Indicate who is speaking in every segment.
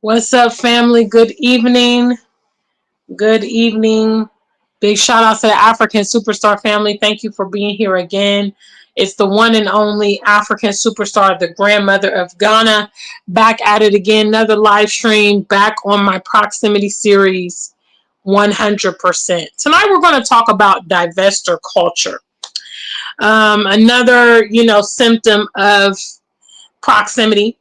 Speaker 1: What's up, family? Good evening. Good evening. Big shout out to the African Superstar family. Thank you for being here again. It's the one and only African Superstar, the grandmother of Ghana. Back at it again. Another live stream back on my proximity series 100%. Tonight we're going to talk about divestor culture. Another, symptom of proximity.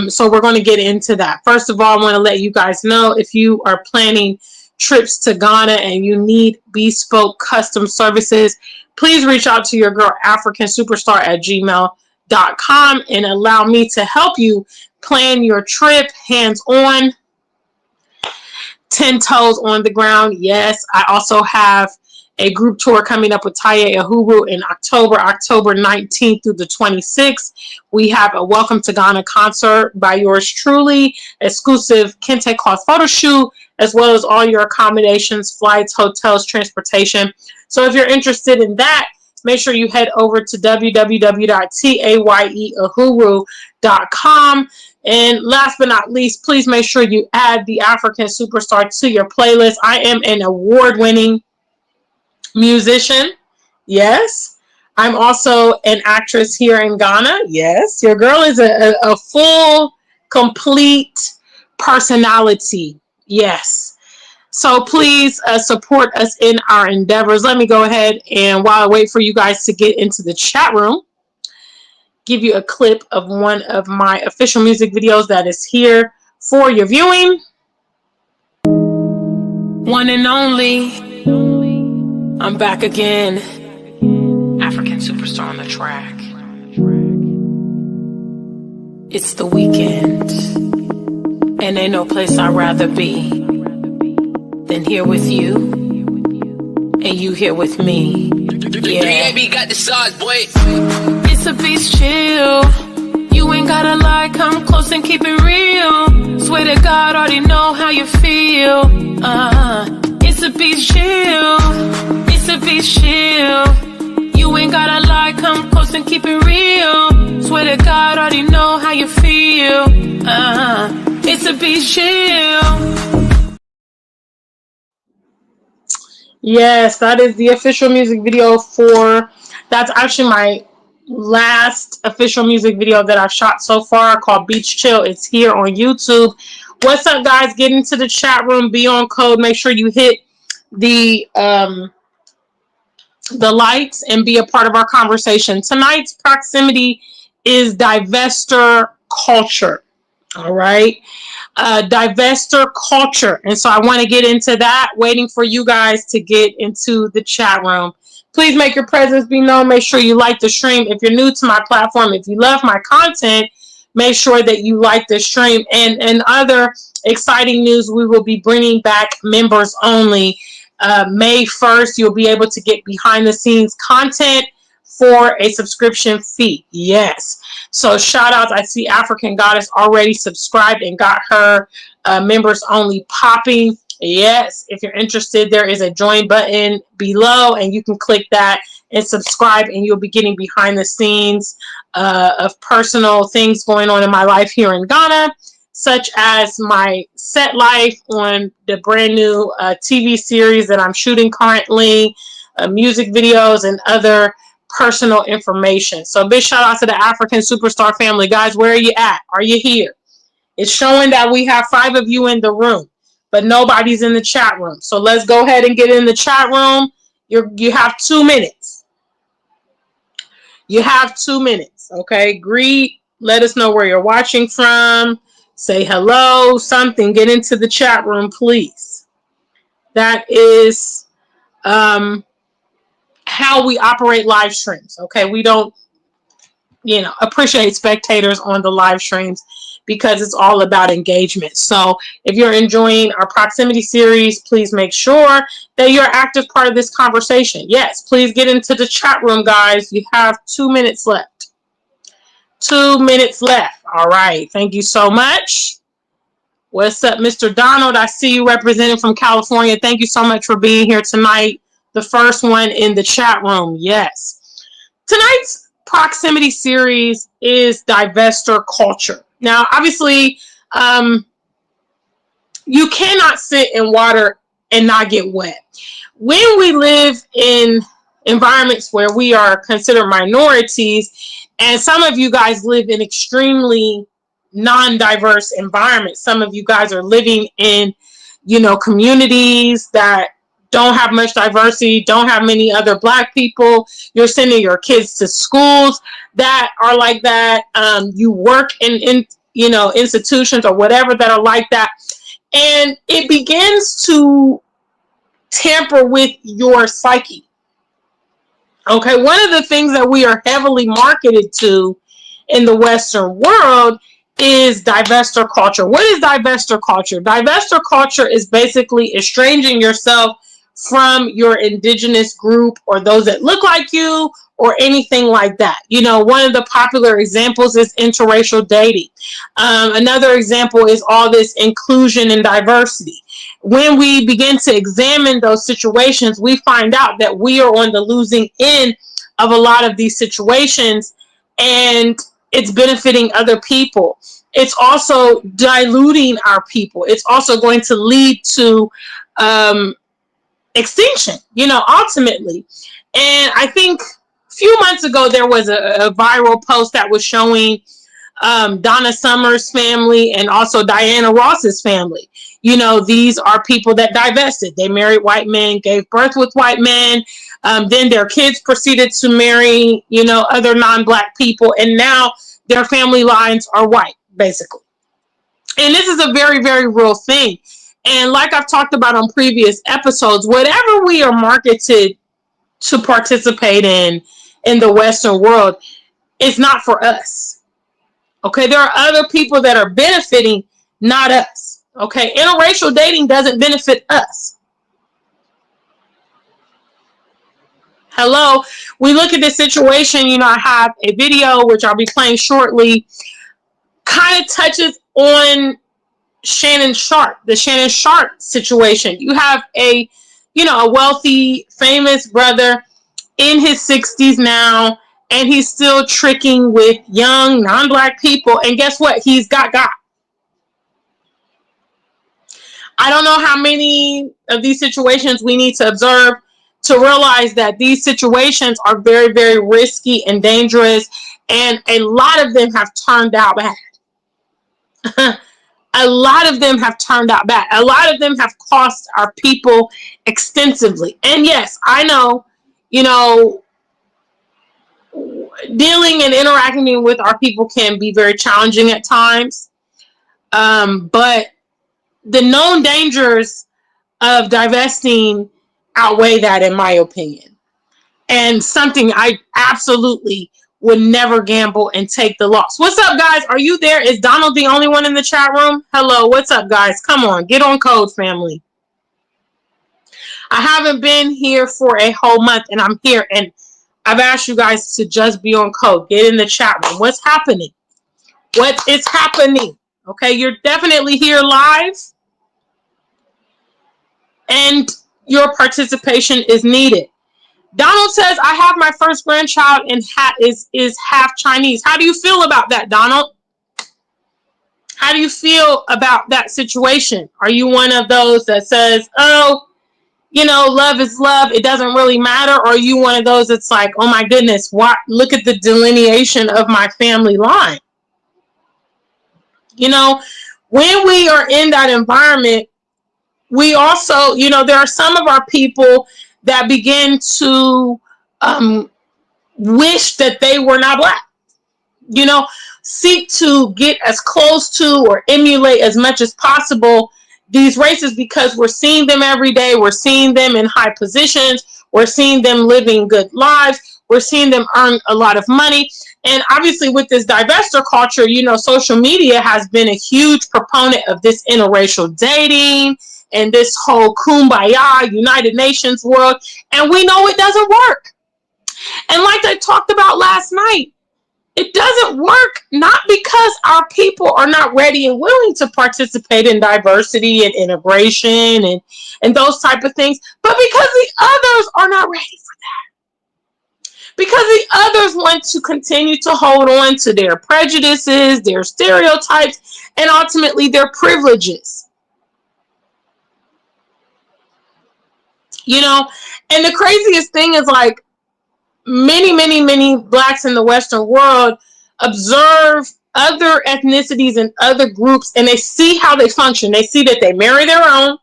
Speaker 1: So we're going to get into that. First of all, I want to let you guys know if you are planning trips to Ghana and you need bespoke custom services, please reach out to your girl afrikansuperstar@gmail.com and allow me to help you plan your trip hands-on, 10 toes on the ground. Yes, I also have a group tour coming up with Taye and Uhuru in October 19th through the 26th. We have a Welcome to Ghana concert by yours truly, exclusive Kente cloth photo shoot, as well as all your accommodations, flights, hotels, transportation. So if you're interested in that, make sure you head over to www.tayeehuru.com. And last but not least, please make sure you add the African Superstar to your playlist. I am an award-winning musician. Yes. I'm also an actress here in Ghana. Yes. Your girl is a full, complete personality. Yes. So please support us in our endeavors. Let me go ahead and while I wait for you guys to get into the chat room, give you a clip of one of my official music videos that is here for your viewing. One and only. I'm back again. African Superstar on the track. It's the weekend, and ain't no place I'd rather be than here with you, and you here with me. Yeah. Got the sauce, boy. It's a beach chill. You ain't gotta lie, come close and keep it real. Swear to God, already know how you feel. It's a beach chill. It's a beach chill. You ain't gotta lie, come close and keep it real. Swear to God, already know how you feel. It's a beach chill. Yes, that is the official music video for, that's actually my last official music video that I've shot so far called Beach Chill. It's here on YouTube. What's up, guys? Get into the chat room, be on code, make sure you hit the likes and be a part of our conversation. Tonight's proximity is divestor culture. All right. Divestor culture. And so I want to get into that, waiting for you guys to get into the chat room. Please make your presence be known. Make sure you like the stream. If you're new to my platform, if you love my content, make sure that you like the stream. And other exciting news, we will be bringing back members only. May 1st, you'll be able to get behind the scenes content for a subscription fee. Yes. So shout outs. I see African Goddess already subscribed and got her members only popping. Yes. If you're interested, there is a join button below and you can click that and subscribe, and you'll be getting behind the scenes of personal things going on in my life here in Ghana, such as my set life on the brand new TV series that I'm shooting currently, music videos, and other personal information. So big shout out to the African Superstar family. Guys, where are you at? Are you here? It's showing that we have 5 of you in the room, but nobody's in the chat room. So let's go ahead and get in the chat room. You have 2 minutes. You have 2 minutes. Okay. Greet. Let us know where you're watching from. Say hello, something. Get into the chat room, please. That is how we operate live streams. Okay, we don't, appreciate spectators on the live streams because it's all about engagement. So if you're enjoying our proximity series, please make sure that you're an active part of this conversation. Yes, please get into the chat room, guys. You have 2 minutes left. 2 minutes left. All right. Thank you so much. What's up, Mr. Donald? I see you representing from California. Thank you so much for being here tonight. The first one in the chat room. Yes. Tonight's proximity series is divestor culture. Now, obviously, You cannot sit in water and not get wet. When we live in environments where we are considered minorities, and some of you guys live in extremely non-diverse environments. Some of you guys are living in, communities that don't have much diversity, don't have many other Black people. You're sending your kids to schools that are like that. You work in institutions or whatever that are like that. And it begins to tamper with your psyche. Okay, one of the things that we are heavily marketed to in the Western world is divestor culture. What is divestor culture? Divestor culture is basically estranging yourself from your indigenous group or those that look like you or anything like that. One of the popular examples is interracial dating. Another example is all this inclusion and diversity. When we begin to examine those situations, we find out that we are on the losing end of a lot of these situations, and it's benefiting other people. It's also diluting our people. It's also going to lead to extinction, ultimately. And I think a few months ago, there was a viral post that was showing Donna Summer's family and also Diana Ross's family. These are people that divested. They married white men, gave birth with white men. Then their kids proceeded to marry, other non-Black people. And now their family lines are white, basically. And this is a very, very real thing. And like I've talked about on previous episodes, whatever we are marketed to participate in the Western world, is not for us. Okay, there are other people that are benefiting, not us. Okay, interracial dating doesn't benefit us. Hello, we look at this situation. I have a video which I'll be playing shortly, kind of touches on Shannon Sharpe, the Shannon Sharpe situation. You have a wealthy, famous brother in his 60s now, and he's still tricking with young, non-Black people. And guess what? He's got. I don't know how many of these situations we need to observe to realize that these situations are very, very risky and dangerous. And a lot of them have turned out bad. A lot of them have turned out bad. A lot of them have cost our people extensively. And yes, I know, dealing and interacting with our people can be very challenging at times. But the known dangers of divesting outweigh that, in my opinion. And something I absolutely would never gamble and take the loss. What's up, guys? Are you there? Is Donald the only one in the chat room? Hello, what's up, guys? Come on, get on code, family. I haven't been here for a whole month, and I'm here, and I've asked you guys to just be on code. Get in the chat room. What's happening? What is happening? Okay, you're definitely here live, and your participation is needed. Donald says, I have my first grandchild and is half Chinese. How do you feel about that, Donald? How do you feel about that situation? Are you one of those that says, oh, love is love, it doesn't really matter? Or are you one of those that's like, oh my goodness, what? Look at the delineation of my family line. When we are in that environment, we also, there are some of our people that begin to wish that they were not Black. Seek to get as close to or emulate as much as possible these races, because we're seeing them every day. We're seeing them in high positions. We're seeing them living good lives. We're seeing them earn a lot of money. And obviously with this divestor culture, social media has been a huge proponent of this interracial dating and this whole kumbaya United Nations world. And we know it doesn't work. And like I talked about last night, it doesn't work not because our people are not ready and willing to participate in diversity and integration and those type of things, but because the others are not ready for that. because the others want to continue to hold on to their prejudices, their stereotypes, and ultimately their privileges. You know, and the craziest thing is, like, many blacks in the Western world observe other ethnicities and other groups, and they see how they function. They see that they marry their own,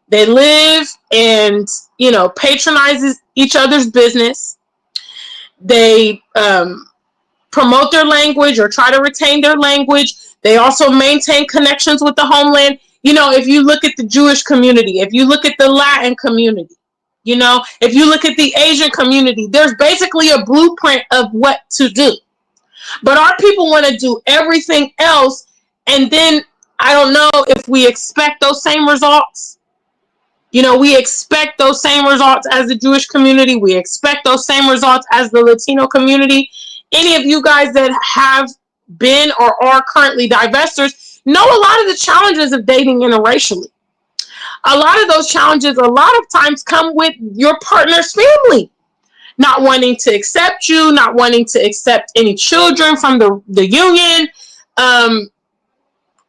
Speaker 1: they live and, you know, patronizes each other's business. They promote their language or try to retain their language. They also maintain connections with the homeland. You know, if you look at the Jewish community, if you look at the Latin community, you know, if you look at the Asian community, there's basically a blueprint of what to do. But our people want to do everything else, and then I don't know if we expect those same results. You know, we expect those same results as the Jewish community. We expect those same results as the Latino community. Any of you guys that have been or are currently divestors know a lot of the challenges of dating interracially. A lot of those challenges, a lot of times, come with your partner's family not wanting to accept you, not wanting to accept any children from the union,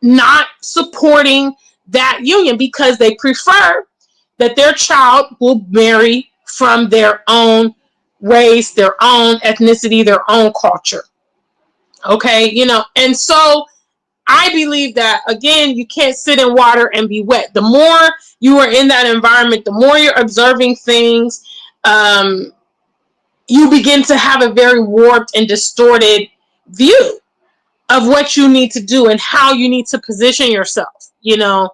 Speaker 1: not supporting that union because they prefer that their child will marry from their own race, their own ethnicity, their own culture. Okay, you know, and so I believe that, again, you can't sit in water and be wet. The more you are in that environment, the more you're observing things, you begin to have a very warped and distorted view of what you need to do and how you need to position yourself. You know,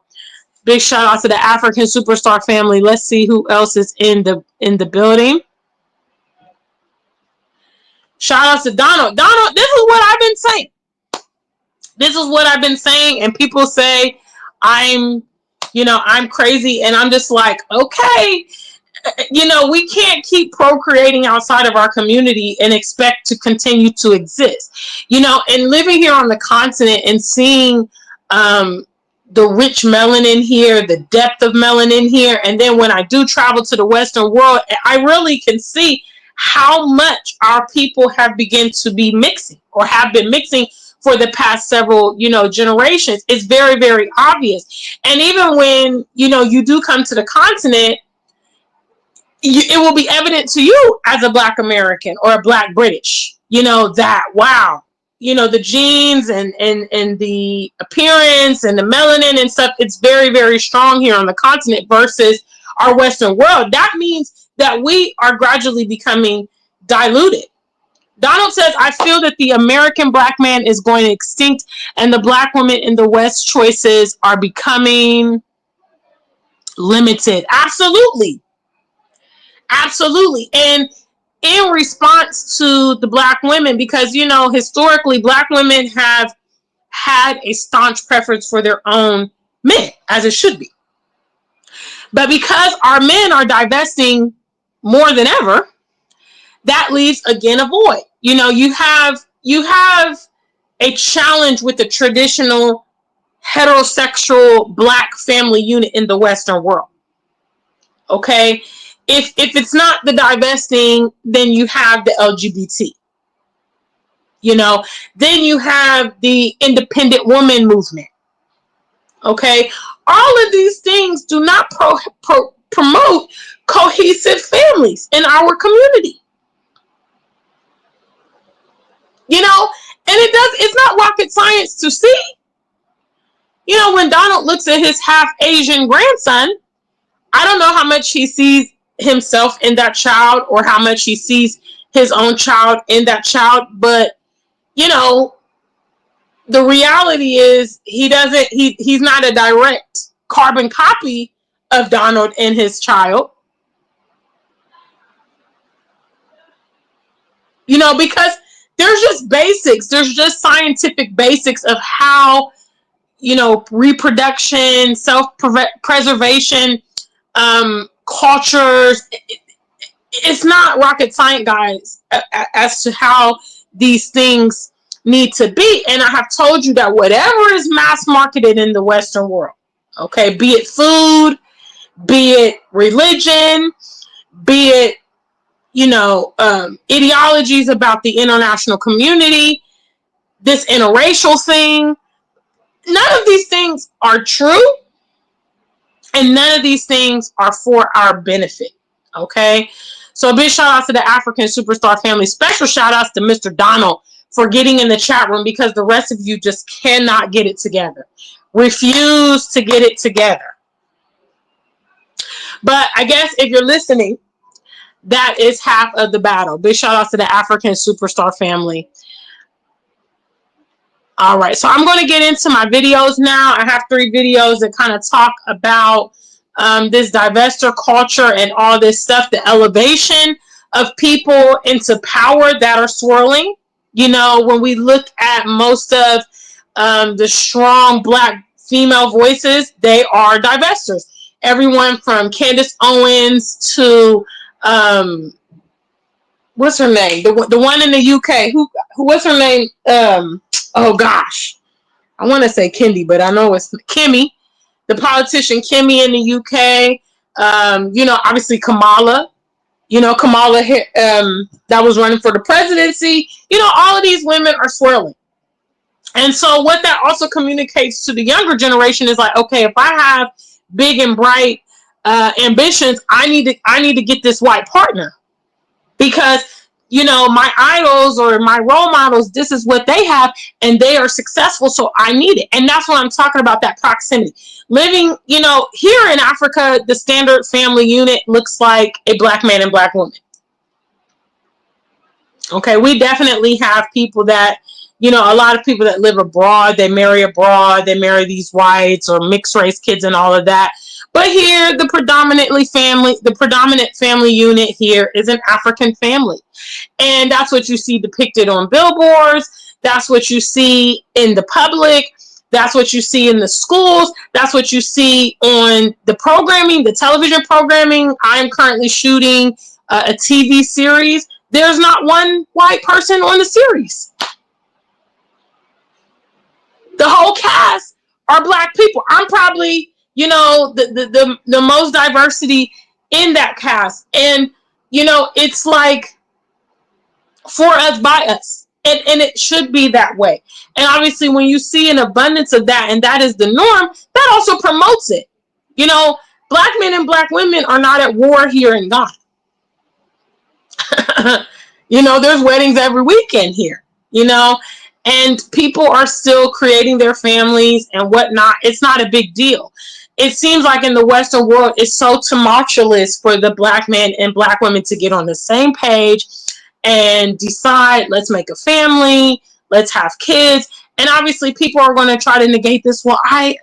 Speaker 1: big shout out to the African Superstar family. Let's see who else is in the building. Shout out to Donald. Donald, this is what I've been saying. This is what I've been saying, and people say I'm crazy, and I'm just like, okay, you know, we can't keep procreating outside of our community and expect to continue to exist. You know, and living here on the continent and seeing the rich melanin here, the depth of melanin here, and then when I do travel to the Western world, I really can see how much our people have begun to be mixing or have been mixing for the past several, you know, generations. It's very, very obvious. And even when, you know, you do come to the continent, it will be evident to you as a Black American or a Black British, you know, that, wow, you know, the genes and the appearance and the melanin and stuff, it's very, very strong here on the continent versus our Western world. That means that we are gradually becoming diluted. Donald says, I feel that the American Black man is going extinct and the Black woman in the West choices are becoming limited. Absolutely. Absolutely. And in response to the Black women, because, you know, historically, Black women have had a staunch preference for their own men, as it should be. But because our men are divesting more than ever, that leaves, again, a void. You know, you have a challenge with the traditional heterosexual Black family unit in the Western world. Okay? If it's not the divesting, then you have the LGBT. You know, then you have the independent woman movement. Okay? All of these things do not promote cohesive families in our community. You know, and it's not rocket science to see. You know, when Donald looks at his half Asian grandson, I don't know how much he sees himself in that child or how much he sees his own child in that child. But, you know, the reality is he's not a direct carbon copy of Donald and his child. You know, because there's just basics. There's just scientific basics of how, you know, reproduction, self-preservation, cultures. It's not rocket science, guys, as to how these things need to be. And I have told you that whatever is mass marketed in the Western world, okay, be it food, be it religion, be it ideologies about the international community, this interracial thing. None of these things are true, and none of these things are for our benefit. Okay? So a big shout out to the African Superstar family. Special shout outs to Mr. Donald for getting in the chat room, because the rest of you just cannot get it together. Refuse to get it together. But I guess if you're listening, that is half of the battle. Big shout out to the African Superstar family. All right, so I'm going to get into my videos now. I have 3 videos that kind of talk about this divestor culture and all this stuff, the elevation of people into power that are swirling. When we look at most of the strong Black female voices, they are divestors. Everyone from Candace Owens to what's her name? The one in the UK. Who what's her name? Oh gosh. I want to say Kendi, but I know it's Kimmy. The politician Kimmy in the UK. Obviously Kamala. Kamala that was running for the presidency. All of these women are swirling. And so what that also communicates to the younger generation is like, okay, if I have big and bright ambitions, I need to get this white partner, because my idols or my role models, this is what they have and they are successful, so I need it. And that's what I'm talking about, that proximity. Living, here in Africa, the standard family unit looks like a Black man and Black woman. Okay, we definitely have people that, a lot of people that live abroad, they marry abroad, they marry these whites or mixed race kids and all of that. But here, the predominant family unit here is an African family. And that's what you see depicted on billboards. That's what you see in the public. That's what you see in the schools. That's what you see on the programming, the television programming. I'm currently shooting a TV series. There's not one white person on the series. The whole cast are Black people. I'm probably, the most diversity in that cast. And, it's like for us, by us. And it should be that way. And obviously when you see an abundance of that, and that is the norm, that also promotes it. Black men and Black women are not at war here in Ghana. There's weddings every weekend here, and people are still creating their families and whatnot. It's not a big deal. It seems like in the Western world, it's so tumultuous for the Black men and Black women to get on the same page and decide, let's make a family, let's have kids. And obviously people are going to try to negate this. Well, I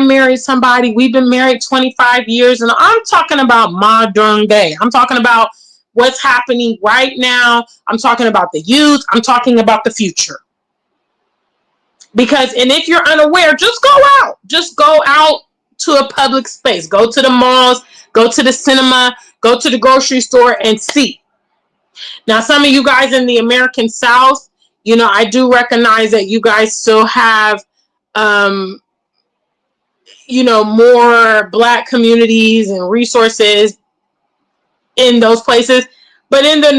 Speaker 1: married somebody, we've been married 25 years, and I'm talking about modern day. I'm talking about what's happening right now. I'm talking about the youth. I'm talking about the future. And if you're unaware, just go out to a public space, go to the malls, go to the cinema, go to the grocery store and see. Now, some of you guys in the American South, I do recognize that you guys still have, more Black communities and resources in those places. But in the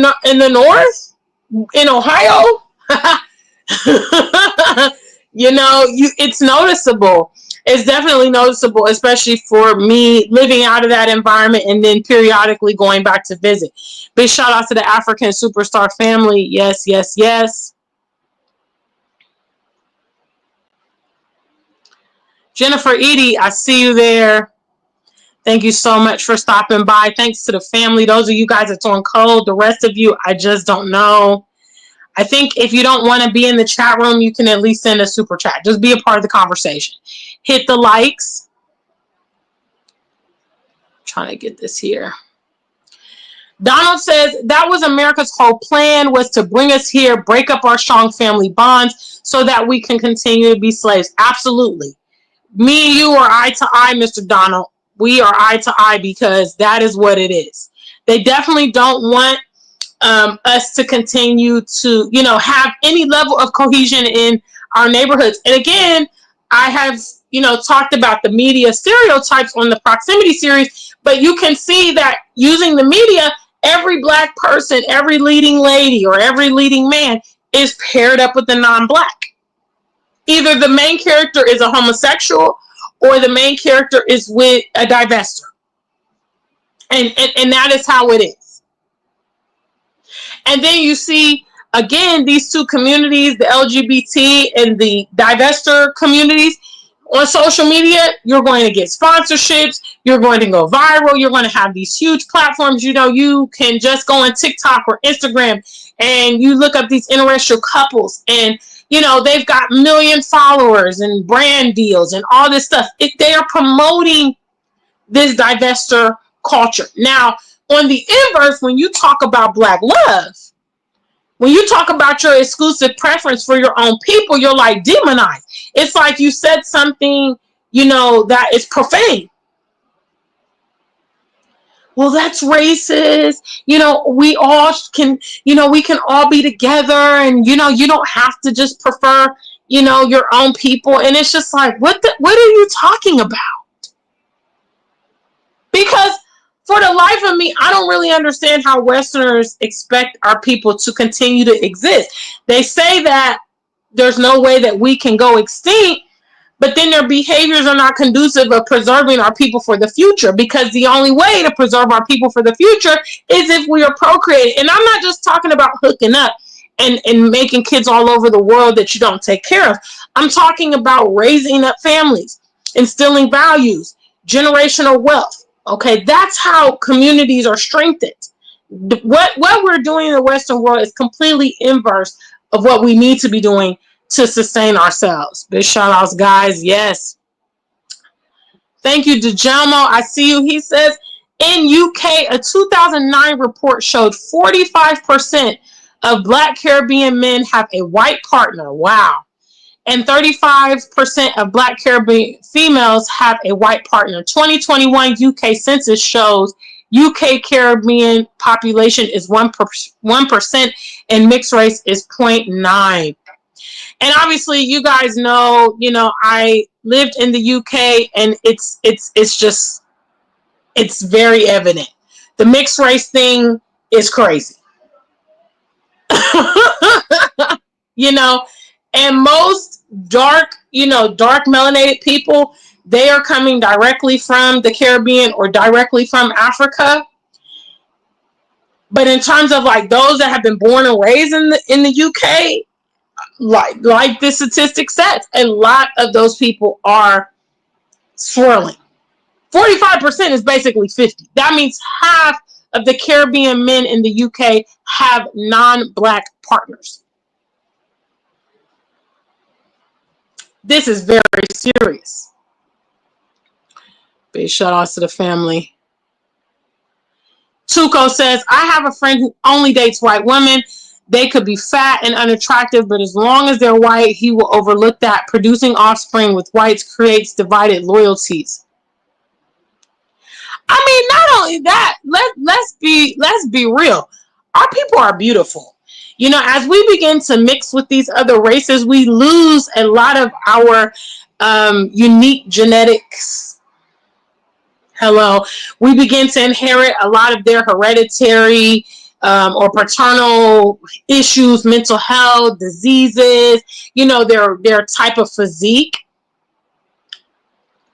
Speaker 1: North, in Ohio, it's noticeable. It's definitely noticeable, especially for me living out of that environment and then periodically going back to visit. Big shout out to the African Superstar family. Yes, yes, yes. Jennifer Edie, I see you there. Thank you so much for stopping by. Thanks to the family. Those of you guys that's on code. The rest of you, I just don't know. I think if you don't want to be in the chat room, you can at least send a super chat. Just be a part of the conversation. Hit the likes. I'm trying to get this here. Donald says, that was America's whole plan, was to bring us here, break up our strong family bonds so that we can continue to be slaves. Absolutely. Me and you are eye to eye, Mr. Donald. We are eye to eye, because that is what it is. They definitely don't want us to continue to, have any level of cohesion in our neighborhoods. And again, I have, talked about the media stereotypes on the proximity series, But you can see that using the media, every black person, every leading lady or every leading man is paired up with the non-black. Either the main character is a homosexual or the main character is with a divestor. And that is how it is. And then you see, again, these two communities, the LGBT and the divestor communities, on social media, you're going to get sponsorships, you're going to go viral, you're going to have these huge platforms. You know, you can just go on TikTok or Instagram and you look up these interracial couples and, you know, they've got million followers and brand deals and all this stuff. They are promoting this divestor culture. Now, on the inverse, when you talk about black love, when you talk about your exclusive preference for your own people, you're like demonized. It's like you said something, you know, that is profane. Well, that's racist. You know, we all can, you know, we can all be together and, you know, you don't have to just prefer, you know, your own people. And it's just like, what are you talking about? Because for the life of me, I don't really understand how Westerners expect our people to continue to exist. They say that there's no way that we can go extinct, but then their behaviors are not conducive of preserving our people for the future, because the only way to preserve our people for the future is if we are procreating. And I'm not just talking about hooking up and making kids all over the world that you don't take care of. I'm talking about raising up families, instilling values, generational wealth. Okay, that's how communities are strengthened. What we're doing in the Western world is completely inverse of what we need to be doing to sustain ourselves. Big shout outs, guys. Yes. Thank you, DeJelmo. I see you. He says, in UK, a 2009 report showed 45% of Black Caribbean men have a white partner. Wow. And 35% of Black Caribbean females have a white partner. 2021 UK census shows UK Caribbean population is 1% and mixed race is 0.9. And obviously, you guys know, you know, I lived in the UK, and it's very evident. The mixed race thing is crazy. You know, and most dark melanated people, they are coming directly from the Caribbean or directly from Africa. But in terms of like those that have been born and raised in the UK, like this statistic says, a lot of those people are swirling. 45% is basically 50. That means half of the Caribbean men in the UK have non-black partners. This is very serious. Big shout outs to the family. Tuco says, I have a friend who only dates white women. They could be fat and unattractive, but as long as they're white, he will overlook that. Producing offspring with whites creates divided loyalties. I mean, not only that, let's be real. Our people are beautiful. You know, as we begin to mix with these other races, we lose a lot of our unique genetics. Hello. We begin to inherit a lot of their hereditary or paternal issues, mental health, diseases, you know, their type of physique.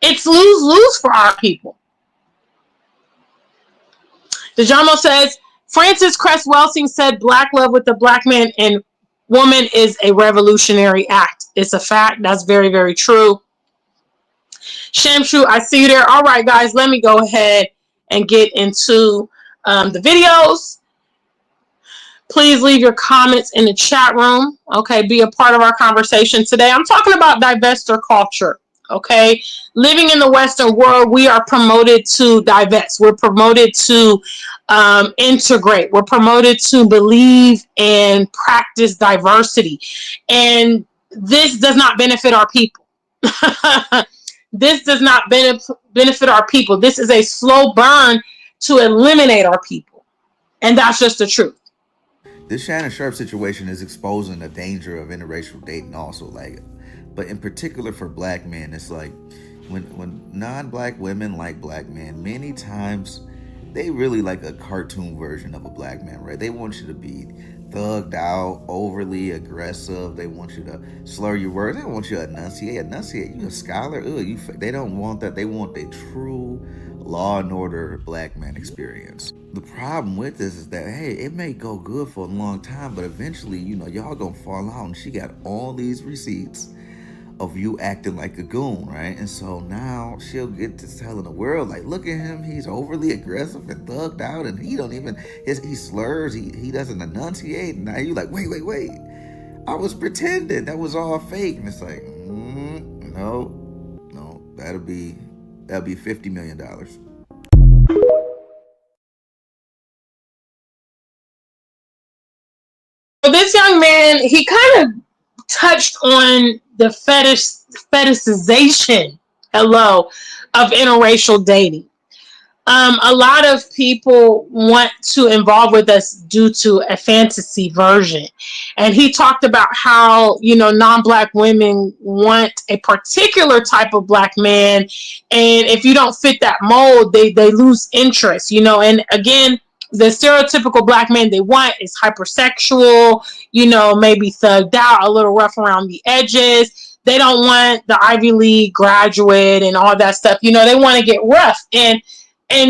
Speaker 1: It's lose-lose for our people. DeJamo says, Francis Cress Welsing said black love with the black man and woman is a revolutionary act. It's a fact. That's very, very true. Shamshu, I see you there. All right, guys, let me go ahead and get into the videos. Please leave your comments in the chat room. Okay, be a part of our conversation today. I'm talking about divestor culture. Okay, living in the Western world, we are promoted to divest. We're promoted to integrate. We're promoted to believe and practice diversity. And this does not benefit our people. This does not benefit our people. This is a slow burn to eliminate our people. And that's just the truth.
Speaker 2: This Shannon Sharp situation is exposing the danger of interracial dating also, like, but in particular for black men, it's like when non-black women like black men, many times they really like a cartoon version of a black man, right? They want you to be thugged out, overly aggressive. They want you to slur your words. They want you to enunciate. You a scholar? They don't want that. They want a true law and order black man experience. The problem with this is that, hey, it may go good for a long time, but eventually, y'all gonna fall out. And she got all these receipts of you acting like a goon, right? And so now she'll get to telling the world, like, look at him, he's overly aggressive and thugged out, and he don't even he slurs, he doesn't enunciate. And now you like, wait, I was pretending, that was all fake. And it's like, no, that'll be $50 million.
Speaker 1: So this young man, he kind of touched on the fetishization, of interracial dating. A lot of people want to involve with us due to a fantasy version. And he talked about how, non-black women want a particular type of black man. And if you don't fit that mold, they lose interest, and again, the stereotypical black man they want is hypersexual, maybe thugged out, a little rough around the edges. They don't want the Ivy League graduate and all that stuff. They want to get rough. And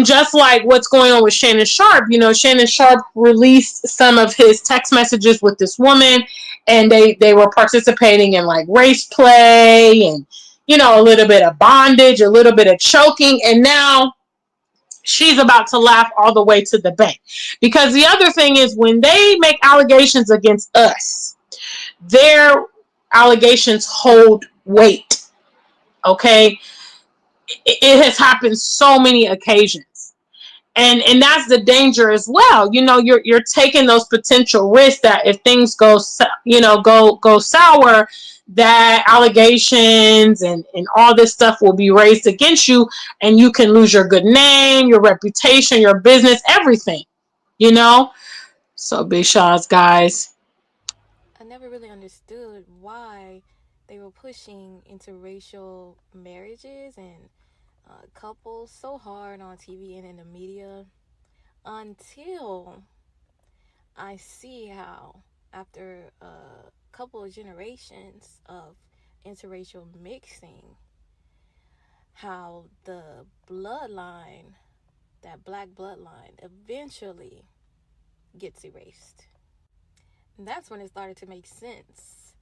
Speaker 1: just like what's going on with Shannon Sharpe, Shannon Sharpe released some of his text messages with this woman, and they were participating in like race play and, a little bit of bondage, a little bit of choking. And now she's about to laugh all the way to the bank. Because the other thing is, when they make allegations against us, their allegations hold weight. Okay? It has happened so many occasions. And that's the danger as well. You're taking those potential risks that if things go sour, that allegations and all this stuff will be raised against you, and you can lose your good name, your reputation, your business, everything. So big shots, guys.
Speaker 3: I never really understood why they were pushing interracial marriages and couples so hard on TV and in the media until I see how, after a couple of generations of interracial mixing, how the bloodline, that black bloodline, eventually gets erased. And that's when it started to make sense,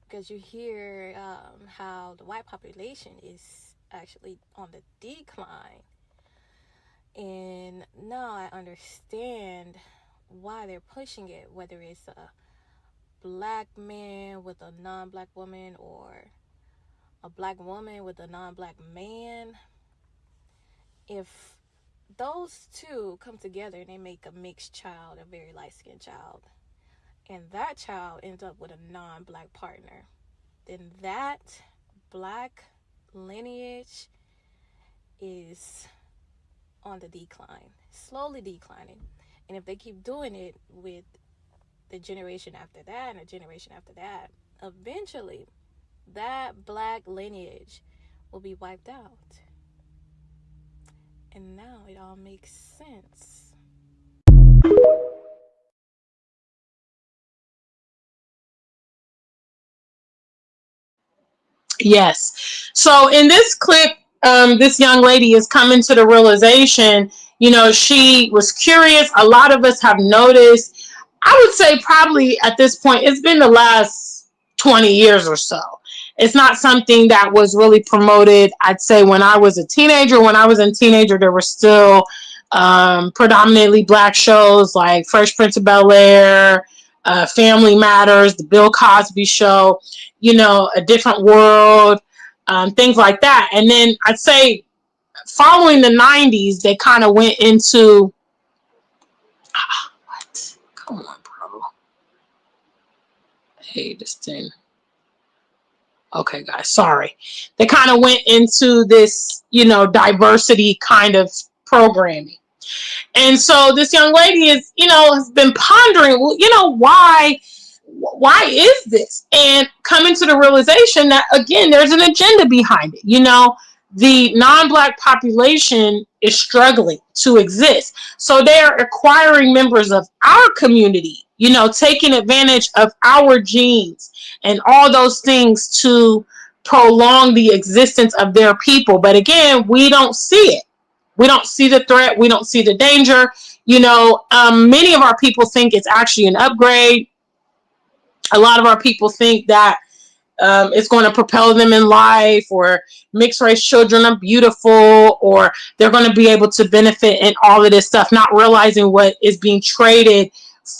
Speaker 3: because you hear how the white population is actually on the decline. And now I understand why they're pushing it, whether it's a black man with a non-black woman or a black woman with a non-black man. If those two come together and they make a mixed child, a very light-skinned child, and that child ends up with a non-black partner, then that black lineage is on the decline, slowly declining. And if they keep doing it with the generation after that and the generation after that, eventually that black lineage will be wiped out. And now it all makes sense.
Speaker 1: Yes. So in this clip, this young lady is coming to the realization, she was curious. A lot of us have noticed. I would say probably at this point, it's been the last 20 years or so. It's not something that was really promoted, I'd say, when I was a teenager. When I was a teenager, there were still predominantly black shows like Fresh Prince of Bel-Air, Family Matters, The Bill Cosby Show, A Different World, things like that. And then I'd say following the 90s, they kind of went into what? Come on, bro. Hey, this thing. Okay, guys, sorry. They kind of went into this, diversity kind of programming. And so this young lady is, has been pondering, well, why is this? And coming to the realization that, again, there's an agenda behind it. the non-black population is struggling to exist. So they are acquiring members of our community, taking advantage of our genes and all those things to prolong the existence of their people. But again, we don't see it. We don't see the threat. We don't see the danger. Many of our people think it's actually an upgrade. A lot of our people think that it's going to propel them in life, or mixed race children are beautiful, or they're going to be able to benefit in all of this stuff, not realizing what is being traded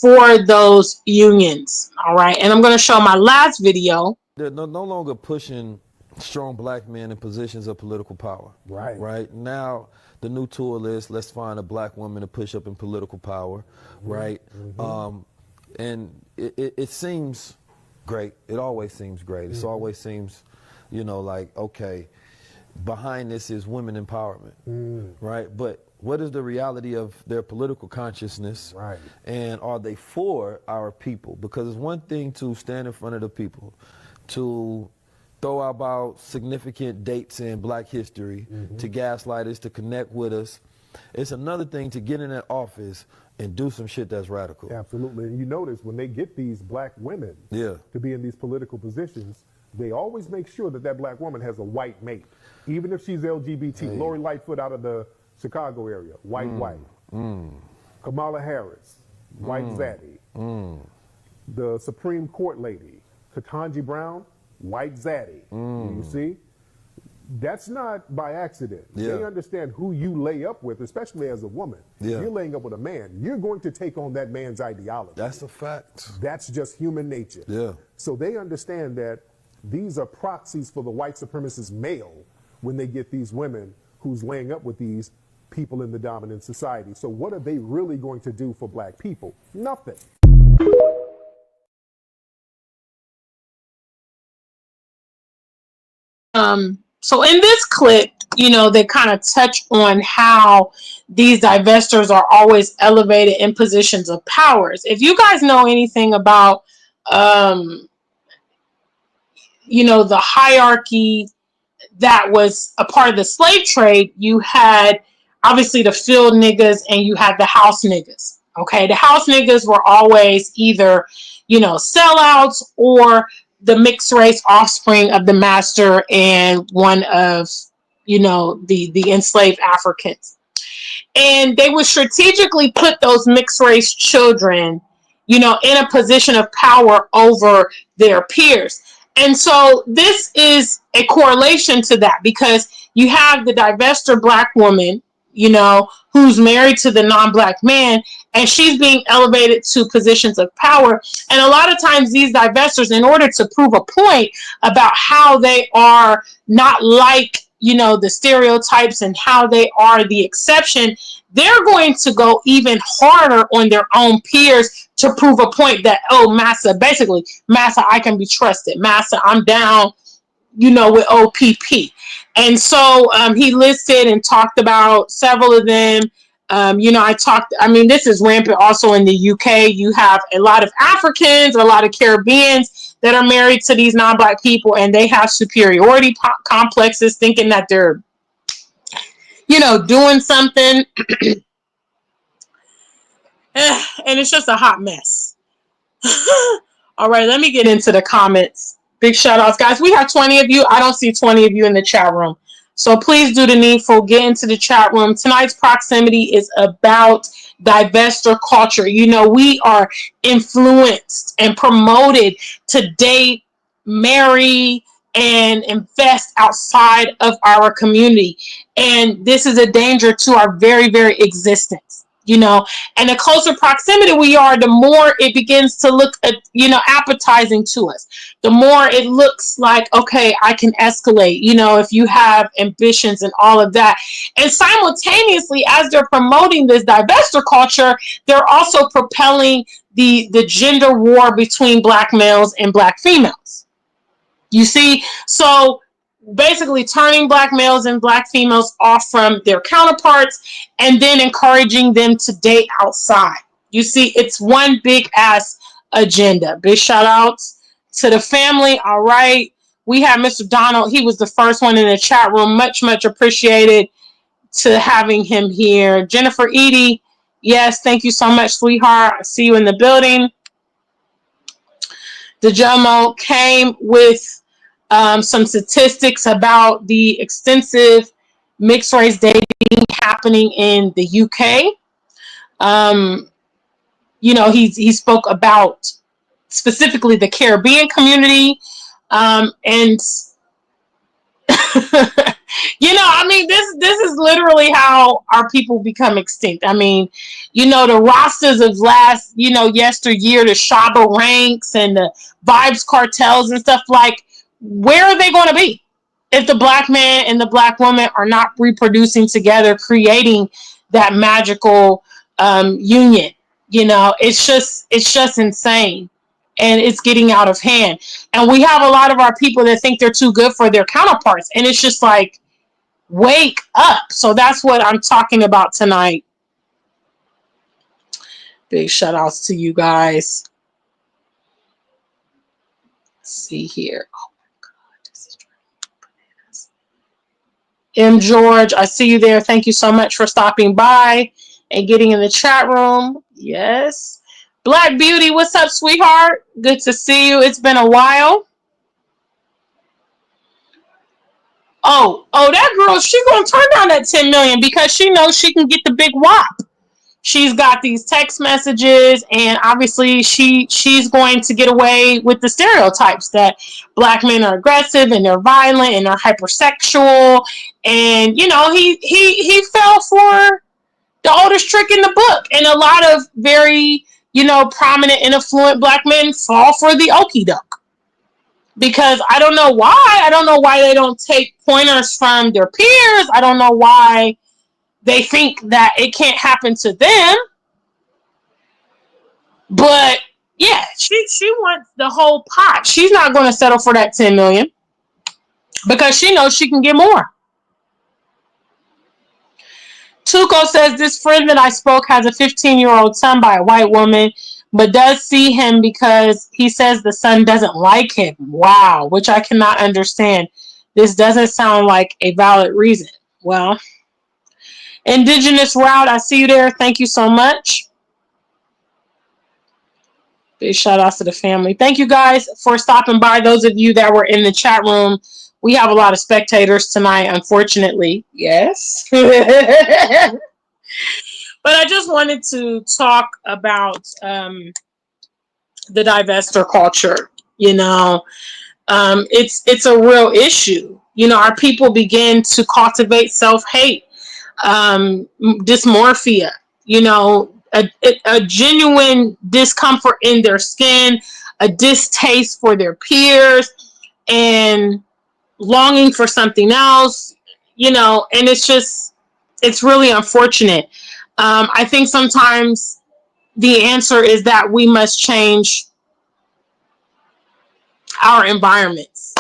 Speaker 1: for those unions. All right. And I'm going to show my last video.
Speaker 4: They're no longer pushing strong black men in positions of political power. Right. Now, the new tool is let's find a black woman to push up in political power. Right. And it seems great. It always seems great. It always seems, like, okay, behind this is women empowerment, right? But what is the reality of their political consciousness?
Speaker 5: Right.
Speaker 4: And are they for our people? Because it's one thing to stand in front of the people, to throw about significant dates in black history, to gaslight us, to connect with us. It's another thing to get in that office and do some shit that's radical.
Speaker 5: Absolutely. And you notice when they get these black women to be in these political positions, they always make sure that that black woman has a white mate. Even if she's LGBT. Hey. Lori Lightfoot out of the Chicago area, white. Kamala Harris, white zaddy. The Supreme Court lady, Ketanji Brown, white zaddy. You see? That's not by accident. They understand who you lay up with, especially as a woman. You're laying up with a man. You're going to take on that man's ideology.
Speaker 4: That's a fact.
Speaker 5: That's just human nature. So they understand that these are proxies for the white supremacist male when they get these women who's laying up with these people in the dominant society. So what are they really going to do for black people? Nothing.
Speaker 1: So in this clip, they kind of touch on how these divestors are always elevated in positions of powers. If you guys know anything about, the hierarchy that was a part of the slave trade, you had obviously the field niggas and you had the house niggas. Okay, the house niggas were always either, sellouts or the mixed race offspring of the master and one of, the enslaved Africans. And they would strategically put those mixed race children, in a position of power over their peers. And so this is a correlation to that, because you have the divestor black woman, who's married to the non-black man, and she's being elevated to positions of power. And a lot of times these divestors, in order to prove a point about how they are not like, the stereotypes and how they are the exception, they're going to go even harder on their own peers to prove a point that, oh, massa, I can be trusted. Massa, I'm down, with OPP. And so he listed and talked about several of them. This is rampant also in the UK. You have a lot of Africans, a lot of Caribbeans that are married to these non-black people, and they have superiority complexes, thinking that they're, doing something. And it's just a hot mess. All right, let me get into the comments. Big shout outs, guys. We have 20 of you. I don't see 20 of you in the chat room. So please do the needful. Get into the chat room. Tonight's proximity is about divestor culture. We are influenced and promoted to date, marry, and invest outside of our community. And this is a danger to our very, very existence. And the closer proximity we are, the more it begins to look, appetizing to us. The more it looks like, okay, I can escalate, if you have ambitions and all of that. And simultaneously, as they're promoting this divestor culture, they're also propelling the gender war between black males and black females. You see? So basically turning black males and black females off from their counterparts and then encouraging them to date outside. You see, it's one big ass agenda. Big shout outs to the family. All right. We have Mr. Donald. He was the first one in the chat room. Much, much appreciated to having him here. Jennifer Edie, yes, thank you so much, sweetheart. I see you in the building. DeJomo came with some statistics about the extensive mixed race dating happening in the UK. He spoke about specifically the Caribbean community, and this is literally how our people become extinct. I mean, the rosters of last, yesteryear, the Shabba ranks and the Vibes cartels and stuff, like, where are they going to be if the black man and the black woman are not reproducing together, creating that magical union? It's just insane. And it's getting out of hand. And we have a lot of our people that think they're too good for their counterparts. And it's just like, wake up. So that's what I'm talking about tonight. Big shout outs to you guys. Let's see here. Oh my God. This is bananas. M. George, I see you there. Thank you so much for stopping by and getting in the chat room. Yes. Black Beauty, what's up, sweetheart? Good to see you. It's been a while. Oh, that girl, she gonna turn down that 10 million because she knows she can get the big whop. She's got these text messages, and obviously she's going to get away with the stereotypes that black men are aggressive and they're violent and they're hypersexual. And he fell for the oldest trick in the book, and a lot of very prominent and affluent black men fall for the okie doke. Because I don't know why. I don't know why they don't take pointers from their peers. I don't know why they think that it can't happen to them. But yeah, she wants the whole pot. She's not going to settle for that 10 million because she knows she can get more. Tuco says, this friend that I spoke has a 15-year-old son by a white woman, but does see him because he says the son doesn't like him. Wow, which I cannot understand. This doesn't sound like a valid reason. Well, Indigenous Route, I see you there. Thank you so much. Big shout out to the family. Thank you guys for stopping by. Those of you that were in the chat room, we have a lot of spectators tonight, unfortunately. Yes. But I just wanted to talk about the divestor culture. It's a real issue. Our people begin to cultivate self-hate, dysmorphia, a genuine discomfort in their skin, a distaste for their peers, and longing for something else, and it's really unfortunate. I think sometimes the answer is that we must change our environments,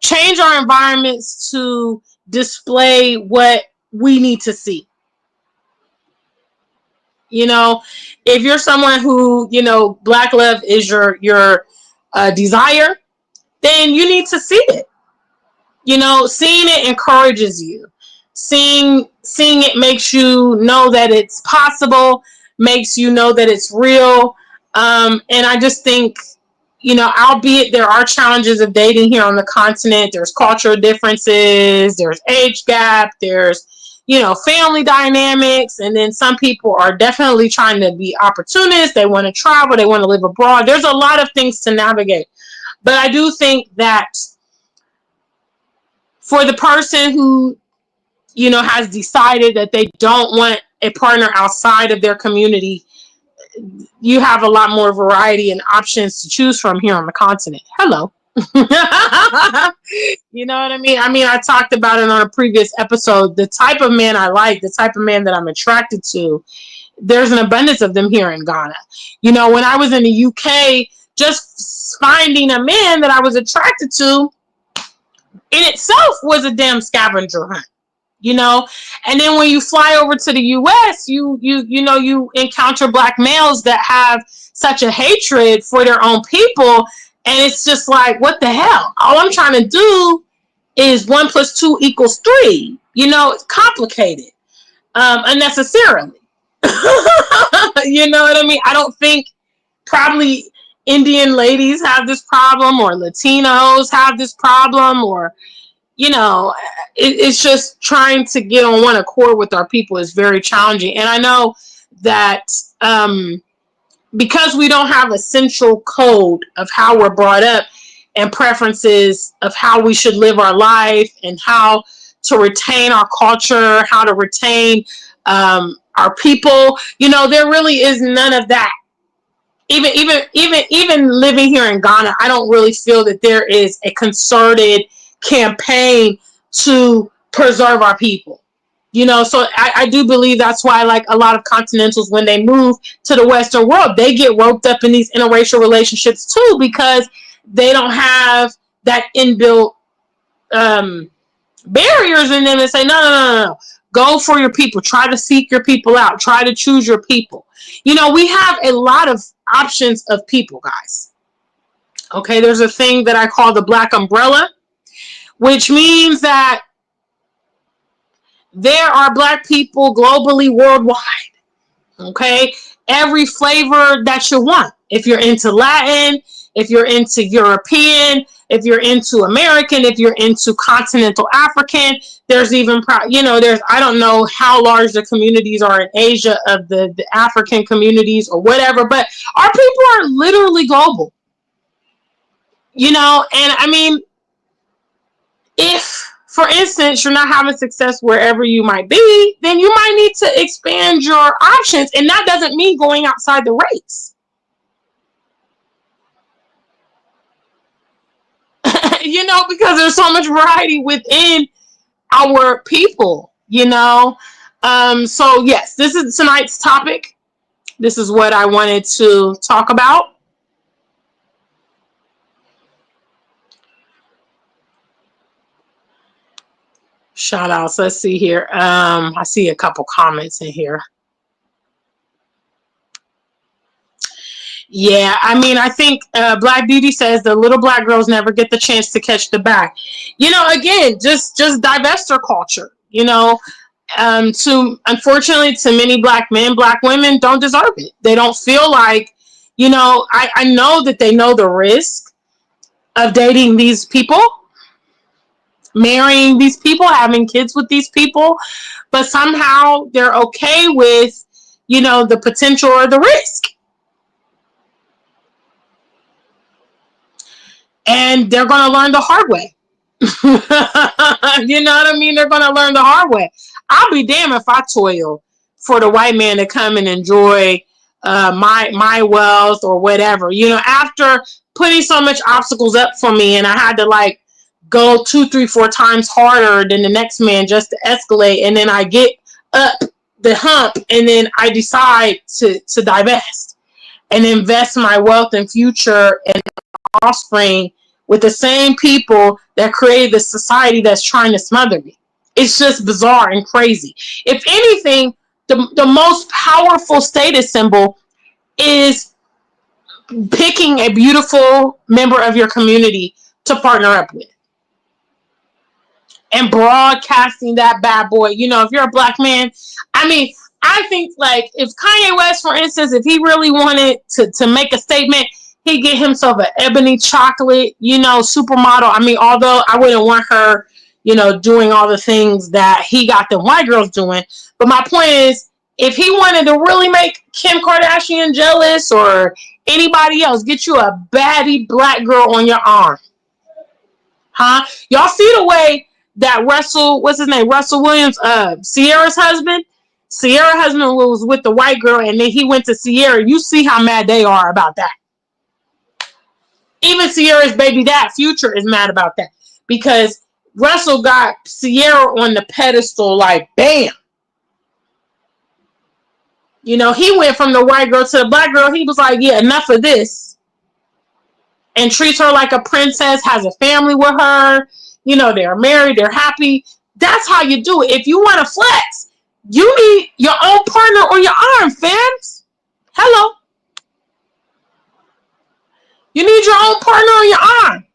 Speaker 1: change our environments to display what we need to see. If you're someone who, Black love is your desire, then you need to see it. Seeing it encourages you. Seeing it makes you know that it's possible, makes you know that it's real. And I just think, albeit there are challenges of dating here on the continent, there's cultural differences, there's age gap, there's, family dynamics, and then some people are definitely trying to be opportunists. They want to travel, they want to live abroad. There's a lot of things to navigate. But I do think that for the person who, has decided that they don't want a partner outside of their community, you have a lot more variety and options to choose from here on the continent. Hello. You know what I mean? I talked about it on a previous episode. The type of man I like, the type of man that I'm attracted to, there's an abundance of them here in Ghana. When I was in the UK, just finding a man that I was attracted to in itself was a damn scavenger hunt. And then when you fly over to the US, you encounter Black males that have such a hatred for their own people And it's just like, what the hell? All I'm trying to do is 1 + 2 = 3. You know, it's complicated unnecessarily. You know what I mean? I don't think probably Indian ladies have this problem, or Latinos have this problem, or, you know, it's just trying to get on one accord with our people is very challenging. And I know that because we don't have a central code of how we're brought up and preferences of how we should live our life and how to retain our culture, how to retain our people, you know, there really is none of that. Even living here in Ghana, I don't really feel that there is a concerted campaign to preserve our people. You know, so I do believe that's why, like, a lot of continentals, when they move to the Western world, they get roped up in these interracial relationships too, because they don't have that inbuilt barriers in them and say, no. Go for your people. Try to seek your people out. Try to choose your people. You know, we have a lot of options of people, guys. Okay, there's a thing that I call the Black umbrella, which means that there are Black people globally, worldwide. Okay, every flavor that you want. If you're into Latin, if you're into European, if you're into American, if you're into continental African, there's even, you know, there's, I don't know how large the communities are in Asia of the African communities or whatever, but our people are literally global. You know, and I mean, if, for instance, you're not having success wherever you might be, then you might need to expand your options. And that doesn't mean going outside the race. You know, because there's so much variety within our people, you know. So yes, this is tonight's topic. This is what I wanted to talk about. Shout outs. Let's see here. I see a couple comments in here. Yeah, I mean, I think Black Beauty says the little Black girls never get the chance to catch the bag. You know, again, just divestor culture. You know, unfortunately, to many Black men, Black women don't deserve it. They don't feel like, you know, I know that they know the risk of dating these people, marrying these people, having kids with these people, but somehow they're okay with, you know, the potential or the risk. And they're going to learn the hard way. You know what I mean? They're going to learn the hard way. I'll be damned if I toil for the white man to come and enjoy my wealth or whatever. You know, after putting so much obstacles up for me, and I had to like go 2, 3, 4 times harder than the next man just to escalate, and then I get up the hump, and then I decide to divest and invest my wealth and future and offspring with the same people that created the society that's trying to smother me. It's just bizarre and crazy. If anything, the most powerful status symbol is picking a beautiful member of your community to partner up with and broadcasting that bad boy. You know, if you're a Black man, I mean, I think like if Kanye West, for instance, if he really wanted to make a statement, he'd get himself an ebony chocolate, you know, supermodel. I mean, although I wouldn't want her, you know, doing all the things that he got the white girls doing. But my point is, if he wanted to really make Kim Kardashian jealous or anybody else, get you a baddie Black girl on your arm. Huh? Y'all see the way that Russell, what's his name? Russell Williams, Sierra's husband was with the white girl, and then he went to Sierra. You see how mad they are about that. Even Sierra's baby dad, Future, is mad about that because Russell got Sierra on the pedestal like, bam. You know, he went from the white girl to the Black girl. He was like, yeah, enough of this. And treats her like a princess, has a family with her. You know, they're married, they're happy. That's how you do it. If you want to flex, you need your own partner on your arm, fams. Hello. You need your own partner on your arm.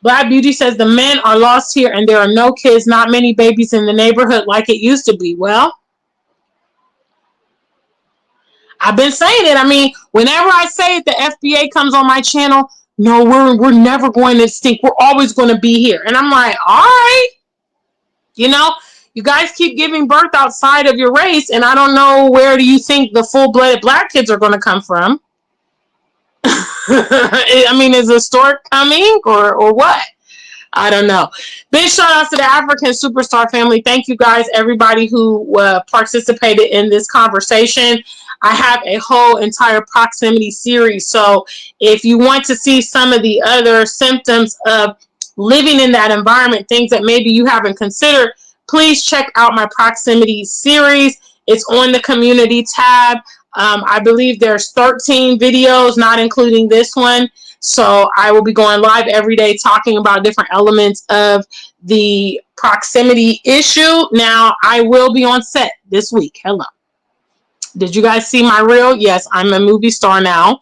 Speaker 1: Black Beauty says the men are lost here and there are no kids, not many babies in the neighborhood like it used to be. Well, I've been saying it. I mean, whenever I say it, the FBA comes on my channel. No, we're never going to stink. We're always going to be here. And I'm like, all right, you know, you guys keep giving birth outside of your race, and I don't know where do you think the full-blooded black kids are going to come from. I mean, is the stork coming or what? I don't know. Big shout out to the African Superstar family. Thank you guys, everybody who participated in this conversation. I have a whole entire proximity series. So if you want to see some of the other symptoms of living in that environment, things that maybe you haven't considered, please check out my proximity series. It's on the community tab. I believe there's 13 videos, not including this one. So I will be going live every day talking about different elements of the proximity issue. Now, I will be on set this week. Hello. Did you guys see my reel? Yes, I'm a movie star now,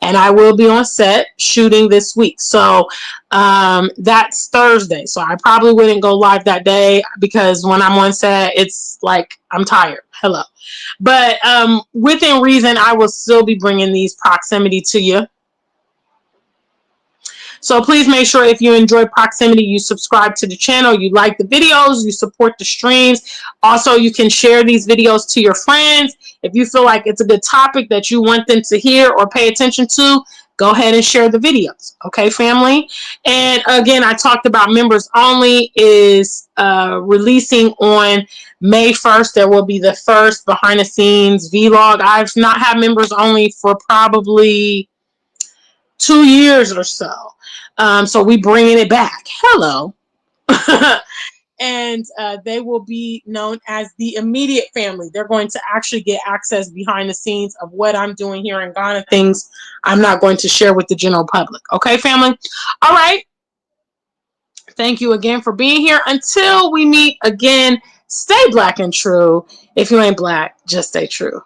Speaker 1: and I will be on set shooting this week. So that's Thursday. So I probably wouldn't go live that day because when I'm on set, it's like I'm tired. Hello. But within reason, I will still be bringing these proximity to you. So please make sure if you enjoy proximity, you subscribe to the channel, you like the videos, you support the streams. Also, you can share these videos to your friends. If you feel like it's a good topic that you want them to hear or pay attention to, go ahead and share the videos. Okay, family? And again, I talked about members only is releasing on May 1st. There will be the first behind the scenes vlog. I've not had members only for probably 2 years or so. So we bringing it back. Hello. And they will be known as the immediate family. They're going to actually get access behind the scenes of what I'm doing here in Ghana, things I'm not going to share with the general public. Okay, family? All right. Thank you again for being here. Until we meet again, stay black and true. If you ain't black, just stay true.